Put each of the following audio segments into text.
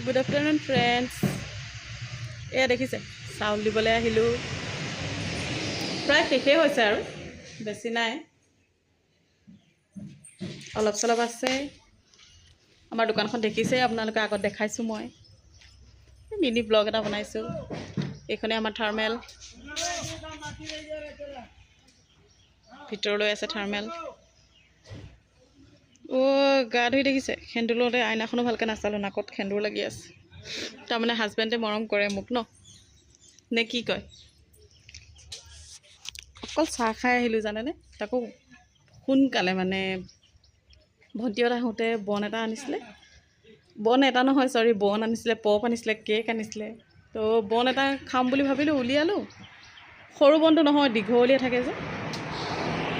Good afternoon friends. এয়া দেখিছে চাউল দিবলৈ আহিলোঁ। প্ৰায় শেষেই হৈছে আৰু বেছি নাই, অলপ চলপ আছে। আমাৰ দোকানখন দেখিছেই আপোনালোকে, আগত দেখাইছোঁ মই। মিনি ব্লগ এটা বনাইছোঁ। এইখনে আমাৰ থাৰ্মেল, ভিতৰলৈ আছে থাৰ্মেল। গা ধুই দেখিছে সেন্দুৰতে, আইনাখনো ভালকৈ নাচালোঁ, নাকত সেন্দুৰ লাগি আছে। তাৰমানে হাজবেণ্ডে মৰম কৰে মোক নে কি কয়। অকল চাহ খাই আহিলোঁ জানেনে, তাকো সোনকালে। মানে ভণ্টিহঁত আহোঁতে বন এটা আনিছিলে, বন এটা নহয় চৰি, বন আনিছিলে, পপ আনিছিলে, কেক আনিছিলে। তো বন এটা খাম বুলি ভাবিলোঁ, উলিয়ালোঁ। সৰু বনটো নহয়, দীঘলীয়া থাকে যে,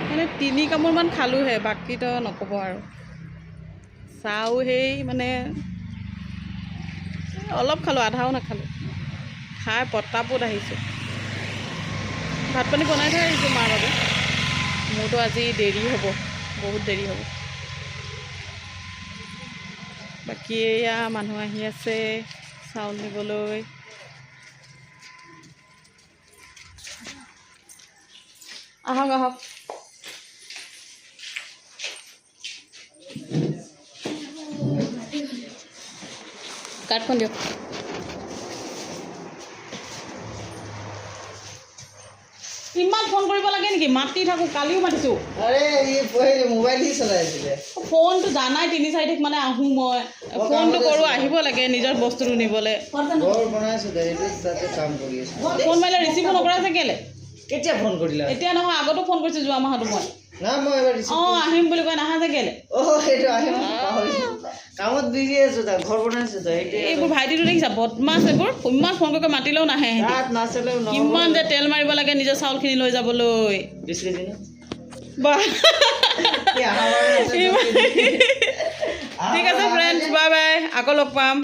মানে 3 কামোৰমান খালোঁহে, বাকীতো নক'ব আৰু। চাহো সেই মানে অলপ খালোঁ, আধাও নাখালোঁ। খাই পটাপট আহিছোঁ। ভাত পানী বনাই থৈ আহিছোঁ মাৰ বাবে। মোৰতো আজি দেৰি হ'ব, বহুত দেৰি হ'ব। বাকী এয়া মানুহ আহি আছে চাউল নিবলৈ। আহক আহক। কাৰ্ডখন দিয়ক। ইমান ফোন কৰিব লাগে নেকি? মাতি থাকোঁ, কালিও মাতিছোঁ। মোবাইল দি চলাই আছিলে। ফোনটো জানাই 3-4 দিন মানে আহোঁ মই। ফোনটো কৰোঁ, আহিব লাগে নিজৰ বস্তুটো নিবলৈ। ফোন মাৰিলে ৰিচিভ নকৰা যে কেলৈ? কেতিয়া ফোন কৰিলা? এতিয়া নহয়, আগতো ফোন কৰিছোঁ যোৱা মাহতো মই। আহিম বুলি কয়, নাহা যে কেলৈ? কামত বিজি আছো, ঘৰ বনাইছো। এইবোৰ ভাইটিটো দেখিছা বদমাছ, এইবোৰ ইমান ফোন কৰি মাতিলেও নাহে। কিমান যে তেল মাৰিব লাগে নিজৰ চাউলখিনি লৈ যাবলৈ। ঠিক আছে ফ্ৰেণ্ডছ, বাই বাই, আকৌ লগ পাম।